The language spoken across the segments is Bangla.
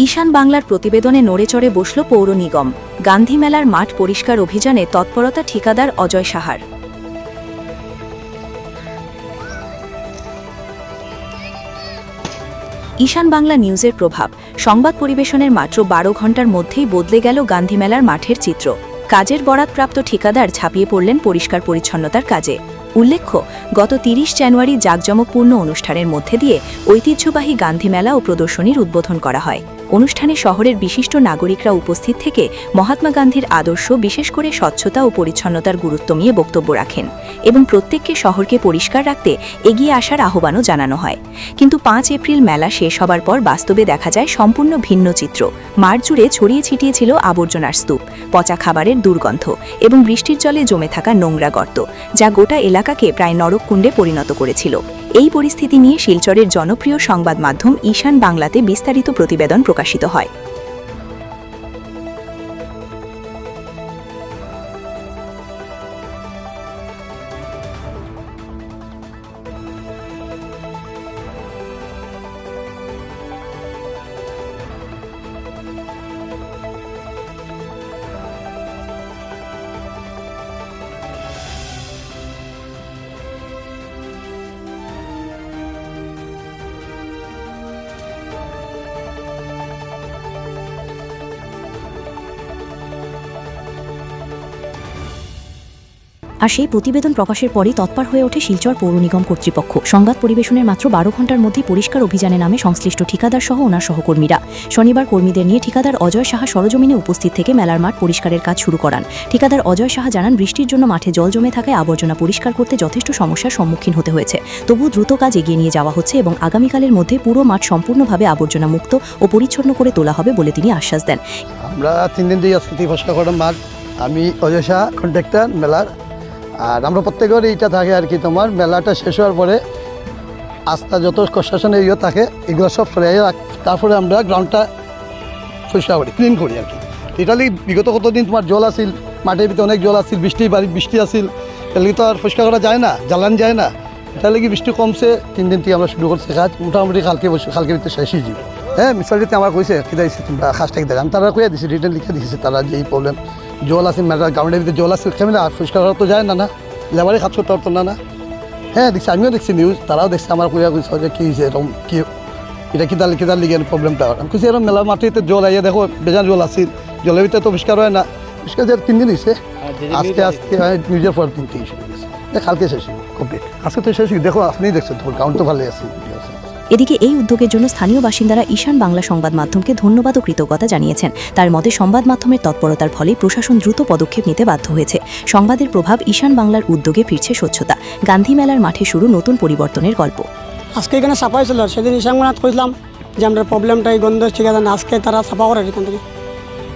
ঈশান বাংলার প্রতিবেদনে নড়েচড়ে বসল পৌর নিগম। গান্ধী মেলার মাঠ পরিষ্কার অভিযানে তৎপরতা ঠিকাদার অজয় সাহার। ঈশান বাংলা নিউজের প্রভাব। সংবাদ পরিবেশনের মাত্র 12 ঘণ্টার মধ্যেই বদলে গেল গান্ধী মেলার মাঠের চিত্র। কাজের বরাতপ্রাপ্ত ঠিকাদার ঝাঁপিয়ে পড়লেন পরিষ্কার পরিচ্ছন্নতার কাজে। উল্লেখ্য, গত 30 জানুয়ারি জাঁকজমকপূর্ণ অনুষ্ঠানের মধ্যে দিয়ে ঐতিহ্যবাহী গান্ধী মেলা ও প্রদর্শনীর উদ্বোধন করা হয়। অনুষ্ঠানে শহরের বিশিষ্ট নাগরিকরা উপস্থিত থেকে মহাত্মা গান্ধীর আদর্শ, বিশেষ করে স্বচ্ছতা ও পরিচ্ছন্নতার গুরুত্ব নিয়ে বক্তব্য রাখেন এবং প্রত্যেককে শহরকে পরিষ্কার রাখতে এগিয়ে আসার আহ্বানও জানানো হয়। কিন্তু 5 এপ্রিল মেলা শেষ হবার পর বাস্তবে দেখা যায় সম্পূর্ণ ভিন্ন চিত্র। মাঠ জুড়ে ছড়িয়ে ছিটিয়ে ছিল আবর্জনার স্তূপ, পচা খাবারের দুর্গন্ধ এবং বৃষ্টির জলে জমে থাকা নোংরা গর্ত, যা গোটা এলাকাকে প্রায় নরককুণ্ডে পরিণত করেছিল। এই পরিস্থিতি নিয়ে শিলচরের জনপ্রিয় সংবাদ মাধ্যম ঈশান বাংলাতে বিস্তারিত প্রতিবেদন প্রকাশিত হয়। আর সেই প্রতিবেদন প্রকাশের পরই তৎপর হয়ে ওঠে শিলচর পৌর নিগম কর্তৃপক্ষ। সংবাদ পরিবেশনের মাত্র 12 ঘণ্টার মধ্যেই পরিষ্কার অভিযানে নামে সংশ্লিষ্ট ঠিকাদার সহ ওনার সহকর্মীরা। শনিবার কর্মীদের নিয়ে ঠিকাদার অজয় সাহা সরজমিনে উপস্থিত থেকে মেলার মাঠ পরিষ্কারের কাজ শুরু করান। ঠিকাদার অজয় সাহা জানান, বৃষ্টির জন্য মাঠে জল জমে থাকায় আবর্জনা পরিষ্কার করতে যথেষ্ট সমস্যার সম্মুখীন হতে হয়েছে। তবুও দ্রুত কাজ এগিয়ে নিয়ে যাওয়া হচ্ছে এবং আগামীকালের মধ্যে পুরো মাঠ সম্পূর্ণভাবে আবর্জনা মুক্ত ও পরিচ্ছন্ন করে তোলা হবে বলে তিনি আশ্বাস দেন। আমরা 3 দিন দিয়ে আজকে পরিষ্কার করার মাঠ। আমি অজয় সাহা, কন্ট্রাক্টর মেলার। আর আমরা প্রত্যেকের এইটা থাকে আর কি, তোমার মেলাটা শেষ হওয়ার পরে আস্থা যত কনস্ট্রাকশনের থাকে এগুলো সব সরে তারপরে আমরা গ্রাউন্ডটা পরিষ্কার করি, ক্লিন করি আর কি। এটা লিগে বিগত কতদিন তোমার জল আসিল, মাঠের ভিতরে অনেক জল আসিল, বৃষ্টি আসিল, এগুলি তো আর পরিষ্কার করা যায় না, জ্বালান যায় না। এটা লিগে বৃষ্টি কমছে, 3 দিন থেকে আমরা শুরু করছি কাজ। মোটামুটি কালকে ভিতরে শেষ হয়ে যাবে। হ্যাঁ, মিউনিসিপালিটিতে আমার কইছে কিদাইছে তোমরা খাসটাকে দেয়, আমি তারা কইয়া দিছি, রিটার্ন লিখে দিয়েছে তারা যে এই প্রবলেম জল আছে মেলার গ্রাউন্ডের ভিতরে জল আছে, ক্যামেরা পরিষ্কার করা তো যায় না, লেবারে কাজ করতে পারতো না। হ্যাঁ দেখছি, আমিও দেখছি নিউজ, তারাও দেখছে। আমার কইয়া কইছে যে কী হয়েছে, এরকম কি এটা কিদার লিগে প্রবলেমটা। আমি কইছি এরকম মেলার মাটিতে জল আইয়া দেখো বেজান জল আসিল, জলের ভিতরে তো পরিষ্কার হয় না। পরিষ্কার যে 3 দিন হয়েছে, আজকে নিউজের পর 3 থেকে শুরু হয়েছে, কালকে শেষ কমপ্লিট। আজকে তো শেষ, দেখো আপনিই দেখছেন, তোমার গ্রাউন্ড তো ভালোই আছে। এদিকে এই উদ্যোগের জন্য স্থানীয় বাসিন্দারা ঈশান বাংলা সংবাদ মাধ্যমকে ধন্যবাদ ও কৃতজ্ঞতা জানিয়েছেন। তার মতে সংবাদ মাধ্যমের তৎপরতার ফলে প্রশাসন দ্রুত পদক্ষেপ নিতে বাধ্য হয়েছে। সংবাদের প্রভাব, ঈশান বাংলার উদ্যোগে ফিরছে স্বচ্ছতা। গান্ধী মেলার মাঠে শুরু নতুন পরিবর্তনের গল্প। আজকে এখানে সাফাই ছিল, সেদিন ঈশান বাংলাত কইলাম যে আমরা প্রবলেমটা এই গন্ধ ঠিক আছে না, আজকে তারা সাফা করে এখান থেকে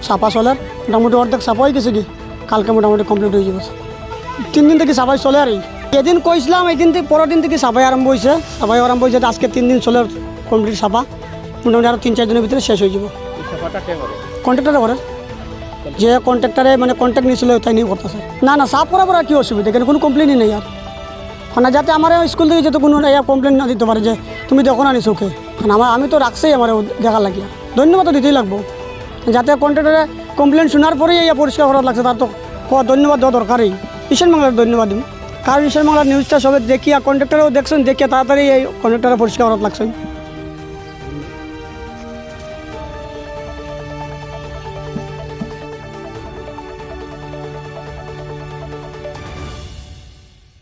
সাফা চলার মোটামুটি অর্ধেক সাফা হয়ে গেছে, কি কালকে মোটামুটি কমপ্লিট হয়ে যাবে। 3 দিন থেকে সাফাই চলে। আর এদিন কইছিলাম, এই দিন থেকে পরের দিন থেকে সাফাই আরম্ভ হয়েছে। আজকে 3 দিন চলে কমপ্লিট সাফা। মোটামুটি আরও 3-4 দিনের ভিতরে শেষ হয়ে যাবে। কন্ট্রাক্টারে করে, যে কন্ট্রাক্টারে মানে কন্ট্যাক্ট নিয়েছিল তাই নিয়ে করতেছে। না সাফ করার পর আর কি অসুবিধা, এখানে কোনো কমপ্লেনই নেই। আর না, যাতে আমার স্কুল থেকে যাতে কোনো কমপ্লেন না দিতে পারে যে তুমি দেখো না নি চোখে, আমি তো রাখছি আমার দেখা লাগিয়া। ধন্যবাদ তো দিতেই লাগবো, যাতে কন্ট্রাক্টারে কমপ্লেন শোনার পরেই পরিষ্কার করার লাগছে, তার তো ধন্যবাদ দেওয়া দরকারই। ঈশান বাংলার ধন্যবাদ দিন, কারণ ঈশান বাংলার নিউজটা সবাই দেখিয়া কন্ট্রাক্টারও দেখছেন, দেখিয়া তাড়াতাড়ি এই কন্ট্রাক্টারে পরিষ্কার করার লাগছে।